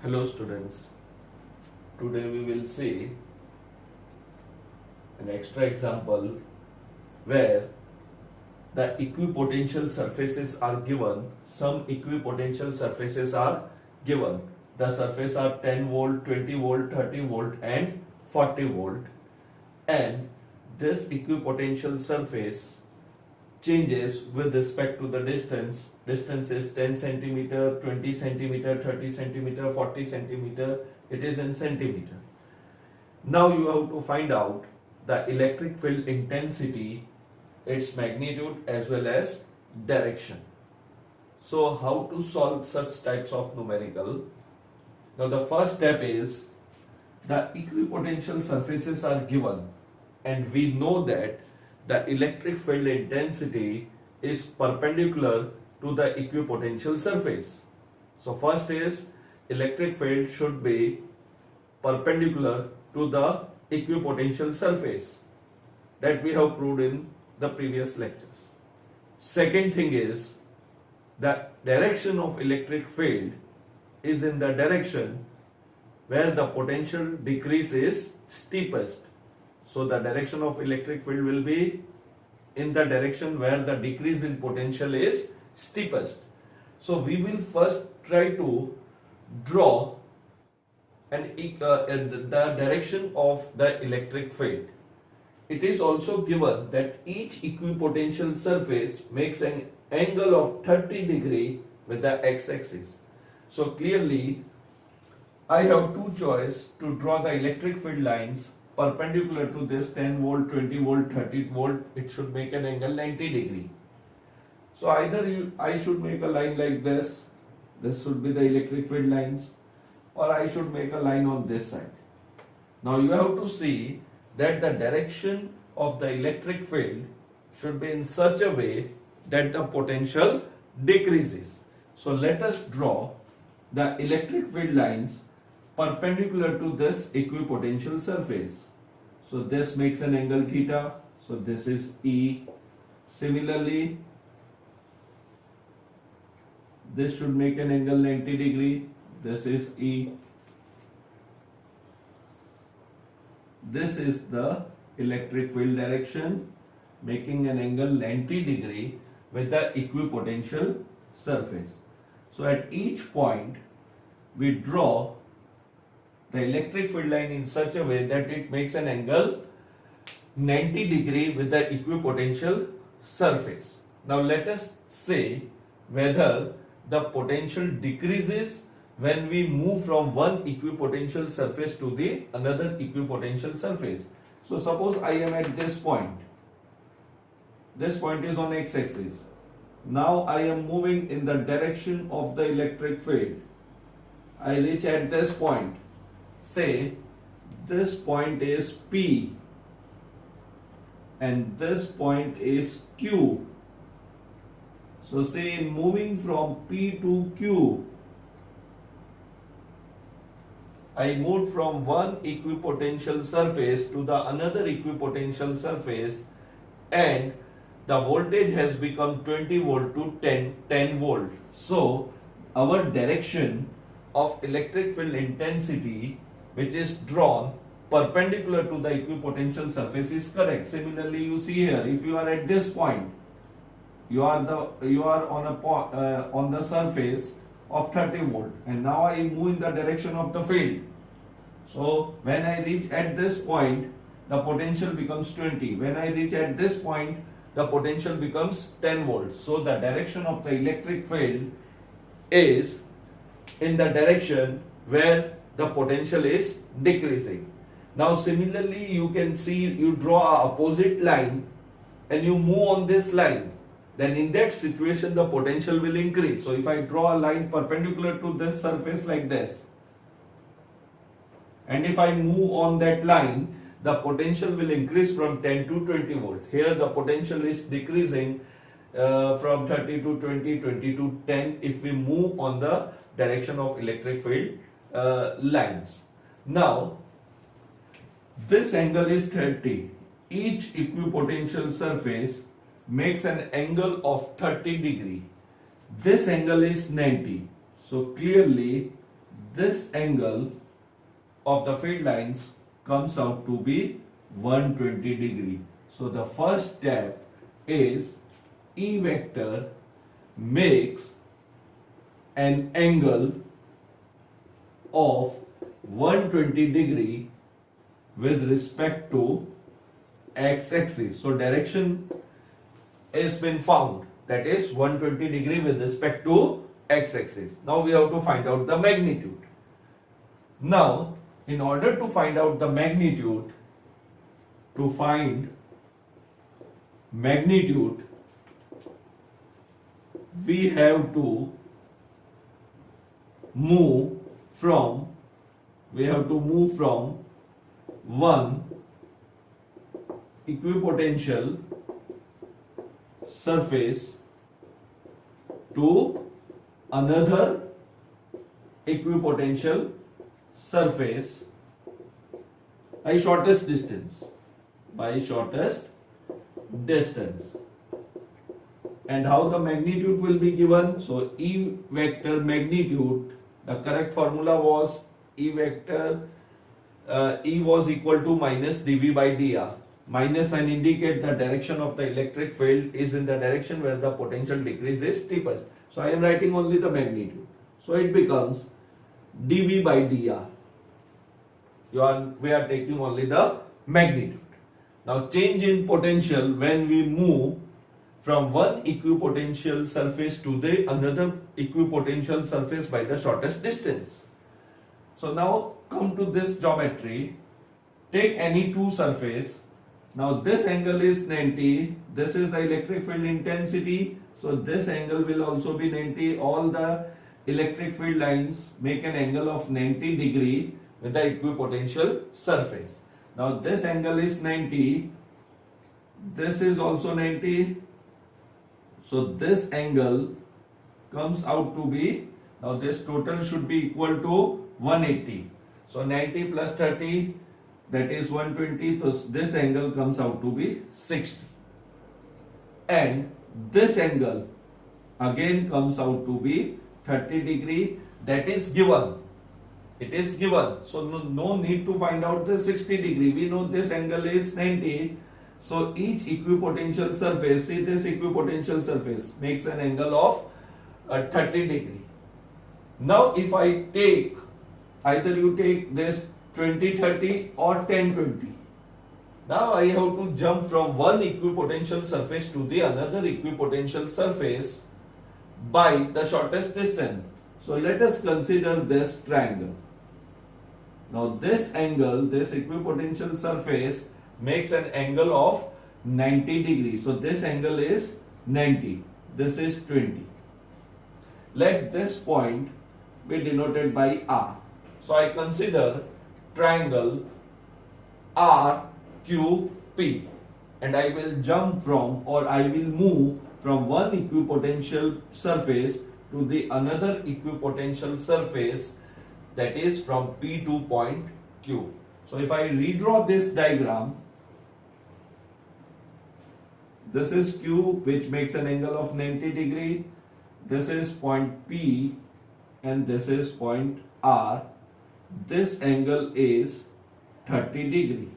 Hello students, today we will see an extra example where the equipotential surfaces are given. Some equipotential surfaces are given. The surfaces are 10 volt, 20 volt, 30 volt and 40 volt, and this equipotential surface changes with respect to the distance. Distance is 10 centimeter, 20 centimeter, 30 centimeter, 40 centimeter. It is in centimeter. Now you have to find out the electric field intensity, its magnitude as well as direction. So how to solve such types of numerical? Now the first step is the equipotential surfaces are given, and we know that the electric field intensity is perpendicular to the equipotential surface. So first is electric field should be perpendicular to the equipotential surface, that we have proved in the previous lectures. Second thing is the direction of electric field is in the direction where the potential decrease is steepest. So the direction of electric field will be in the direction where the decrease in potential is steepest. So we will first try to draw the direction of the electric field. It is also given that each equipotential surface makes an angle of 30 degree with the x-axis. So clearly I have two choices to draw the electric field lines perpendicular to this 10 volt, 20 volt, 30 volt. It should make an angle 90 degree. So either I should make a line like this should be the electric field lines, or I should make a line on this side. Now you have to see that the direction of the electric field should be in such a way that the potential decreases. So let us draw the electric field lines perpendicular to this equipotential surface. So this makes an angle theta. So this is E. Similarly, this should make an angle 90 degree. This is E. This is the electric field direction making an angle 90 degree with the equipotential surface. So at each point we draw the electric field line in such a way that it makes an angle 90 degree with the equipotential surface. Now let us say whether the potential decreases when we move from one equipotential surface to the another equipotential surface. So suppose I am at this point. This point is on x-axis. Now I am moving in the direction of the electric field. I reach at this point. Say this point is P and this point is Q. So say in moving from P to Q, I moved from one equipotential surface to the another equipotential surface, and the voltage has become 20 volt to 10 volt. So our direction of electric field intensity, which is drawn perpendicular to the equipotential surface, is correct. Similarly, you see here, if you are at this point, you are on the surface of 30 volt, and now I move in the direction of the field. So when I reach at this point, the potential becomes 20. When I reach at this point, the potential becomes 10 volts. So the direction of the electric field is in the direction where the potential is decreasing. Now similarly, you can see, you draw an opposite line and you move on this line, then in that situation the potential will increase. So if I draw a line perpendicular to this surface like this, and if I move on that line, the potential will increase from 10 to 20 volt. Here the potential is decreasing from 30 to 20, 20 to 10 if we move on the direction of electric field lines. Now this angle is 30. Each equipotential surface makes an angle of 30 degree. This angle is 90. So clearly this angle of the field lines comes out to be 120 degree. So the first step is E vector makes an angle of 120 degree with respect to x-axis. So direction has been found, that is 120 degree with respect to x-axis. Now we have to find out the magnitude. Now in order to find out the magnitude, we have to move from one equipotential surface to another equipotential surface by shortest distance. And how the magnitude will be given? So E vector magnitude, the correct formula was E vector, E was equal to minus dV by dr. Minus sign indicate the direction of the electric field is in the direction where the potential decrease is steepest. So I am writing only the magnitude. So it becomes dV by dr. We are taking only the magnitude. Now change in potential when we move from one equipotential surface to the another equipotential surface by the shortest distance. So now come to this geometry. Take any two surface. Now this angle is 90. This is the electric field intensity. So this angle will also be 90. All the electric field lines make an angle of 90 degree with the equipotential surface. Now this angle is 90. This is also 90. So this angle comes out to be, now this total should be equal to 180. So 90 plus 30, that is 120. So this angle comes out to be 60. And this angle again comes out to be 30 degree. That is given. It is given. So no need to find out the 60 degree. We know this angle is 90. So each equipotential surface, see this equipotential surface makes an angle of 30 degree. Now if I take, either you take this 20-30 or 10-20. Now I have to jump from one equipotential surface to the another equipotential surface by the shortest distance. So let us consider this triangle. Now this angle, this equipotential surface makes an angle of 90 degrees. So this angle is 90. This is 20. Let this point be denoted by R. So I consider triangle RQP and I will jump from, or I will move from one equipotential surface to the another equipotential surface, that is from P to point Q. So if I redraw this diagram, this is Q, which makes an angle of 90 degree. This is point P and this is point R. This angle is 30 degree.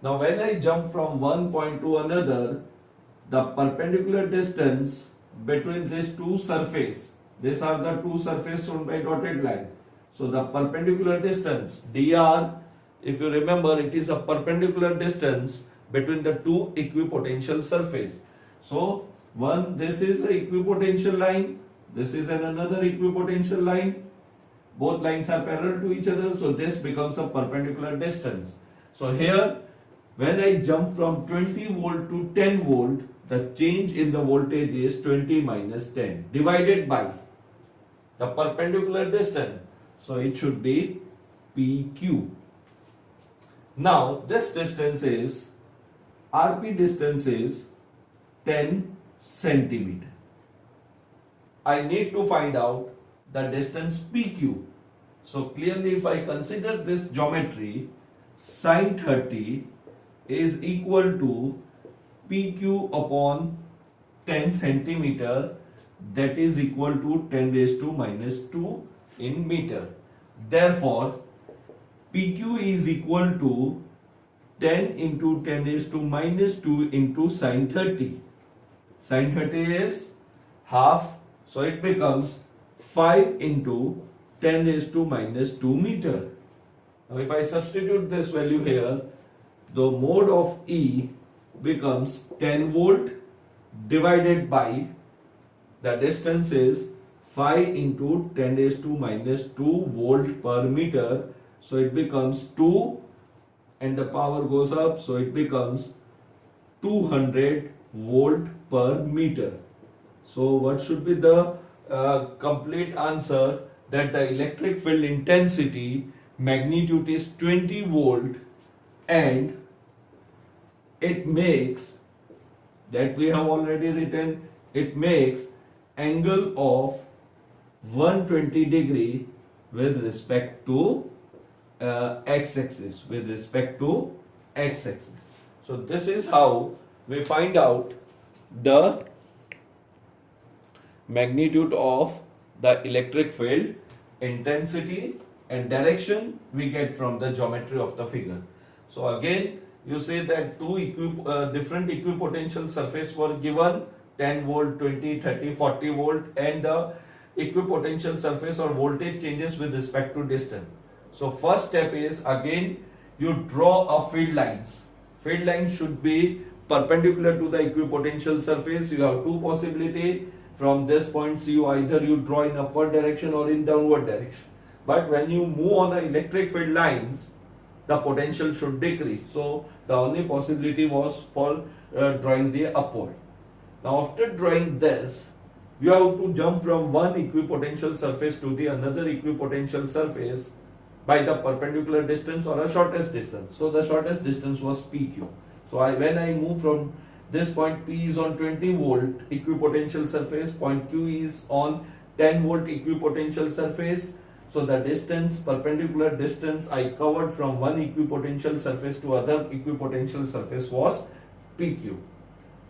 Now when I jump from one point to another, the perpendicular distance between these two surfaces, these are the two surfaces shown by dotted line. So the perpendicular distance dr, if you remember, it is a perpendicular distance between the two equipotential surfaces. So this is an equipotential line, this is another equipotential line. Both lines are parallel to each other, so this becomes a perpendicular distance. So here, when I jump from 20 volt to 10 volt, the change in the voltage is 20 minus 10 divided by the perpendicular distance. So it should be PQ. Now this distance is, RP distance is 10 centimeter. I need to find out the distance PQ. So clearly if I consider this geometry, sine 30 is equal to PQ upon 10 centimeter, that is equal to 10 raised to minus 2 in meter. Therefore, PQ is equal to 10 into 10 raised to minus 2 into sin 30. Sin 30 is half, so it becomes 5 into 10 raised to minus 2 meter. Now if I substitute this value here, the mode of E becomes 10 volt divided by the distance is 5 into 10 raised to minus 2 volt per meter. So it becomes 2 and the power goes up, so it becomes 200 volt per meter. So what should be the complete answer? That the electric field intensity magnitude is 20 volt and it makes, that we have already written, it makes angle of 120 degree with respect to x-axis, with respect to x-axis. So this is how we find out the magnitude of the electric field intensity, and direction we get from the geometry of the figure. So again you say that two different equipotential surface were given, 10 volt, 20, 30, 40 volt, and the equipotential surface or voltage changes with respect to distance. So first step is, again you draw a field lines. Field lines should be perpendicular to the equipotential surface. You have two possibilities. From this point C, either you draw in upward direction or in downward direction. But when you move on the electric field lines, the potential should decrease. So the only possibility was for drawing the upward. Now after drawing this, you have to jump from one equipotential surface to the another equipotential surface by the perpendicular distance or a shortest distance. So the shortest distance was PQ. So when I move from this point, P is on 20 volt equipotential surface, point Q is on 10 volt equipotential surface. So the distance, perpendicular distance I covered from one equipotential surface to other equipotential surface was PQ,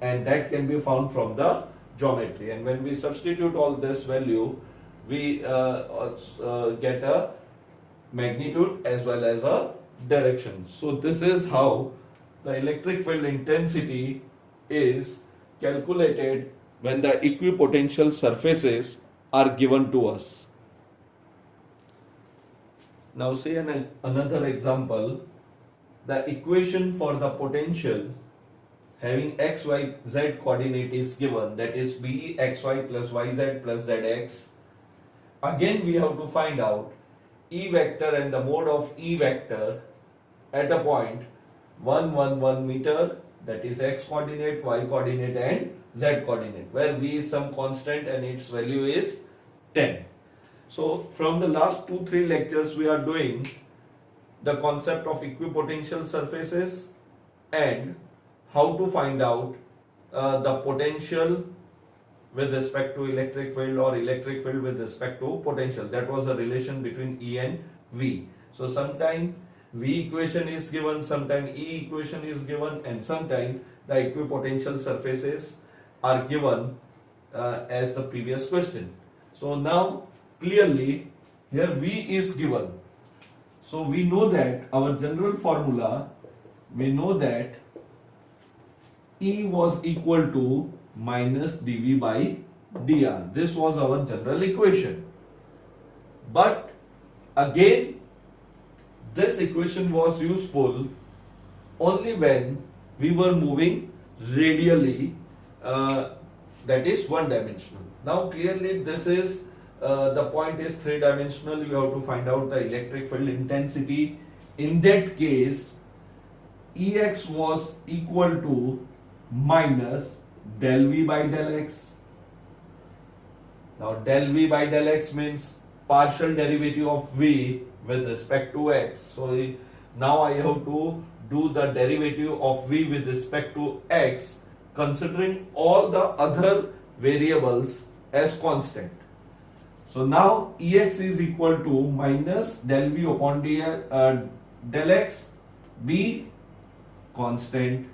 and that can be found from the geometry. And when we substitute all this value, we get a magnitude as well as a direction. So this is how the electric field intensity is calculated when the equipotential surfaces are given to us. Now say another example. The equation for the potential having x, y, z coordinate is given, that is b xy plus yz plus zx. Again we have to find out E vector and the mode of E vector at a point 1, 1, 1 meter, that is x coordinate, y coordinate and z coordinate, where b is some constant and its value is 10. So from the last 2-3 lectures we are doing the concept of equipotential surfaces and how to find out the potential with respect to electric field or electric field with respect to potential. That was a relation between E and V. So sometime V equation is given, sometime E equation is given, and sometime the equipotential surfaces are given as the previous question. So now clearly here V is given. So we know that our general formula, we know that E was equal to minus dV by dr. This was our general equation. But again, this equation was useful only when we were moving radially, that is one dimensional. Now clearly this is the point is 3-dimensional. You have to find out the electric field intensity. In that case, Ex was equal to minus del V by del x. Now del V by del x means partial derivative of V with respect to x. So now I have to do the derivative of V with respect to x considering all the other variables as constant. So now Ex is equal to minus del V upon del x, B constant,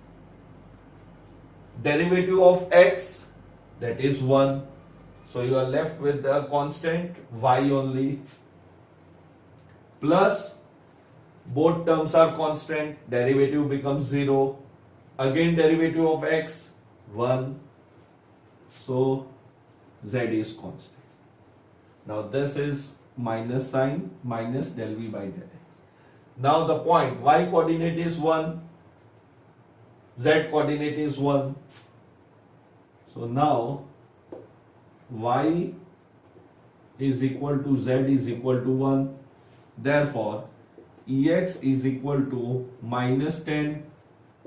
derivative of x, that is 1. So you are left with the constant y only, plus both terms are constant, derivative becomes 0. Again derivative of x 1. So z is constant. Now this is minus sign minus del v by del x. Now the point y coordinate is 1, z coordinate is 1. So now y is equal to z is equal to 1. Therefore Ex is equal to minus 10,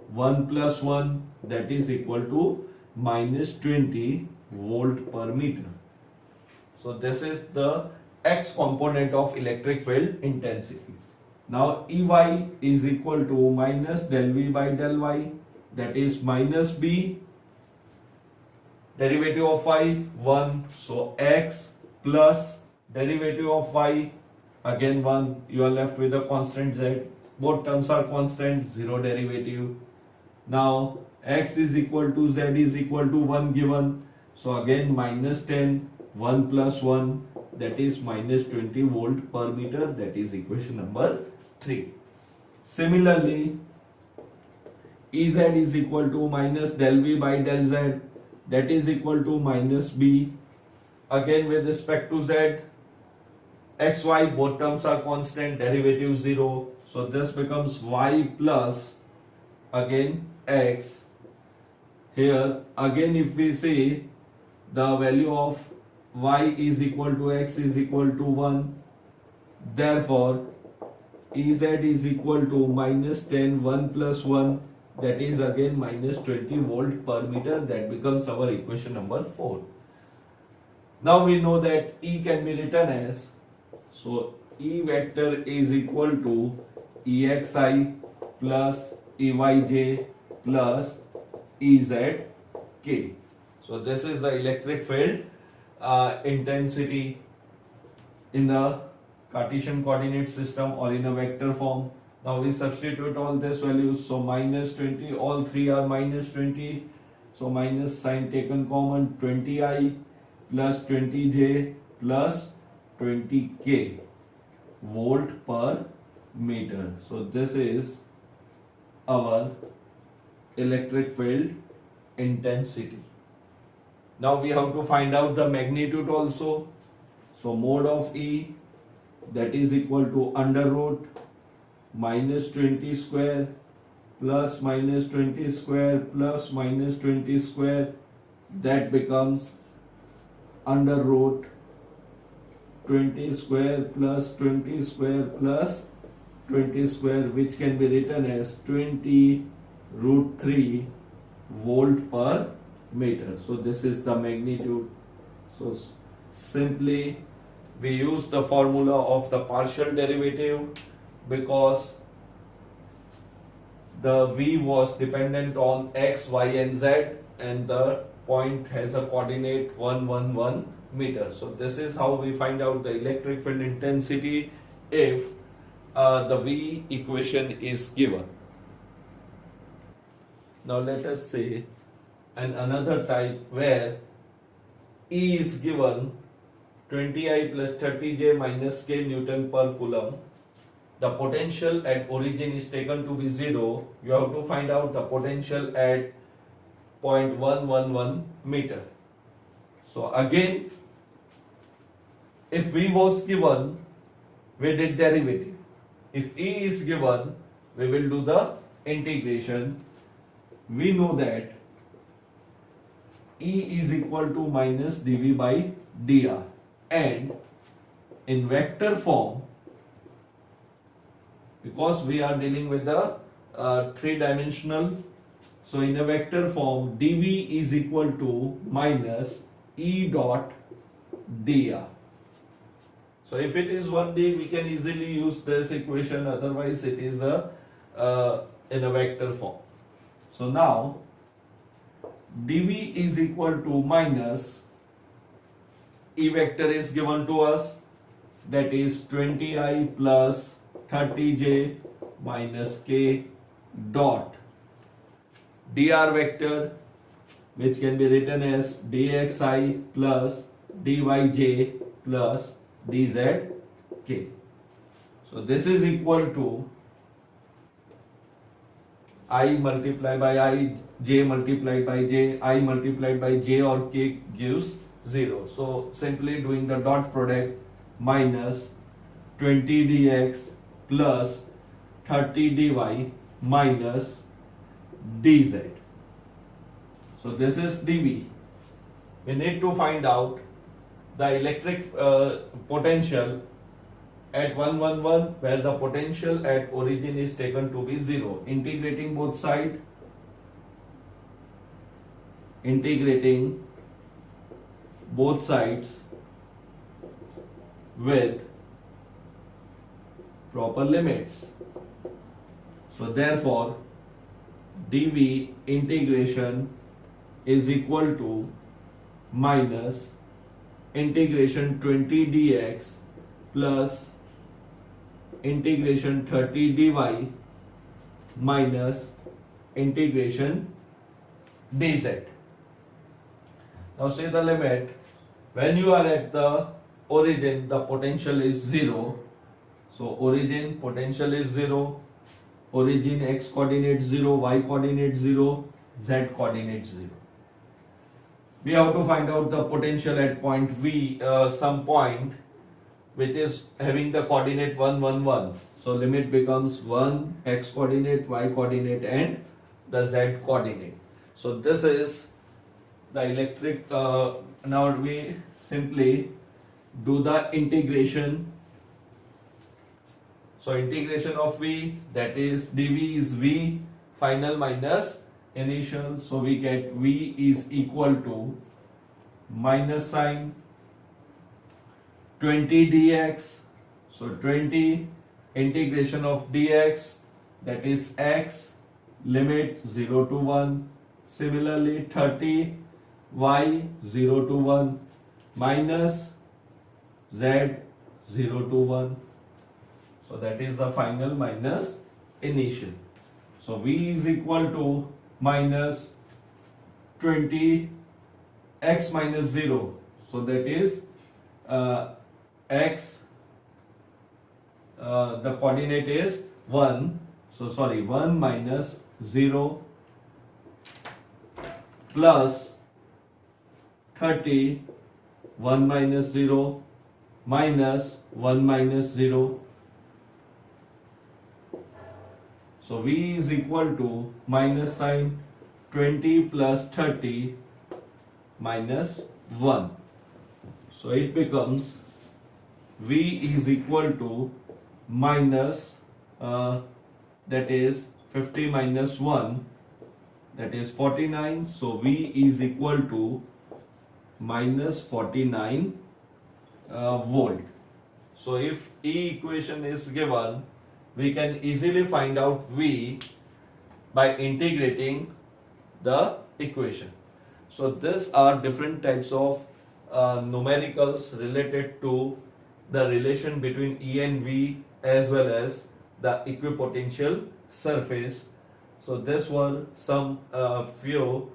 1 plus 1, that is equal to minus 20 volt per meter. So this is the x component of electric field intensity. Now Ey is equal to minus del v by del y, that is minus b, derivative of y 1, so x plus derivative of y again 1, you are left with a constant z. Both terms are constant, 0 derivative. Now x is equal to z is equal to 1 given, so again minus 10, 1 plus 1, that is minus 20 volt per meter, that is equation number 3. Similarly Ez is equal to minus del v by del z, that is equal to minus b. Again with respect to z, x, y, both terms are constant, derivative 0. So this becomes y plus again x. Here again if we see the value of y is equal to x is equal to 1. Therefore Ez is equal to minus 10, 1 plus 1, that is again minus 20 volt per meter. That becomes our equation number 4. Now we know that E can be written as, so E vector is equal to Exi plus Eyj plus Ezk. So this is the electric field intensity in the Cartesian coordinate system or in a vector form. Now we substitute all these values. So minus 20, all three are minus 20. So minus sign taken common, 20i plus 20j plus 20k volt per meter. So this is our electric field intensity. Now we have to find out the magnitude also. So mode of E, that is equal to under root minus 20 square plus minus 20 square plus minus 20 square, that becomes under root 20 square plus 20 square plus 20 square, which can be written as 20 root 3 volt per meter. So this is the magnitude. So simply we use the formula of the partial derivative because the V was dependent on x, y and z, and the point has a coordinate 1, 1, 1 meter. So this is how we find out the electric field intensity if the V equation is given. Now let us say another type where E is given 20I plus 30J minus K Newton per Coulomb. The potential at origin is taken to be 0. You have to find out the potential at 0.111 meter. So again, if V was given, we did derivative. If E is given, we will do the integration. We know that E is equal to minus dV by dr, and in vector form, because we are dealing with the three-dimensional, so in a vector form dV is equal to minus E dot dr. So if it is 1D, we can easily use this equation, otherwise it is in a vector form. So now dV is equal to minus E vector is given to us, that is 20I plus 30J minus K dot dr vector, which can be written as dxi plus dyj plus dzk. So this is equal to I multiplied by I, j multiplied by j, I multiplied by j or k gives 0. So simply doing the dot product, minus 20 dx plus 30 dy minus dz. So this is dv. We need to find out the electric potential at 111, where the potential at origin is taken to be 0. Integrating both sides, with proper limits. So therefore dv integration is equal to minus integration 20 dx plus integration 30 dy minus integration dz. Now see the limit. When you are at the origin, the potential is 0. So origin potential is 0. Origin x coordinate 0, y coordinate 0, z coordinate 0. We have to find out the potential at point V, some point which is having the coordinate 1, 1, 1. So limit becomes 1, x coordinate, y coordinate and the z coordinate. So this is the electric. Now we simply do the integration. So integration of V, that is dv is V final minus initial. So we get V is equal to minus sign 20 dx. So 20 integration of dx, that is x, limit 0 to 1. Similarly 30 y 0 to 1 minus z 0 to 1. So that is the final minus initial. So V is equal to minus 20 x minus 0. So that is x, the coordinate is 1. So sorry, 1 minus 0 plus 30, 1 minus 0 minus 1 minus 0. So V is equal to minus sign 20 plus 30 minus 1. So it becomes V is equal to minus, that is 50 minus 1, that is 49. So V is equal to minus 49 volt. So if E equation is given, we can easily find out V by integrating the equation. So these are different types of numericals related to the relation between E and V, as well as the equipotential surface. So this were some few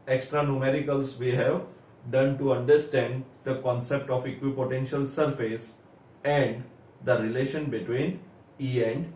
extra numericals we have done to understand the concept of equipotential surface and the relation between E and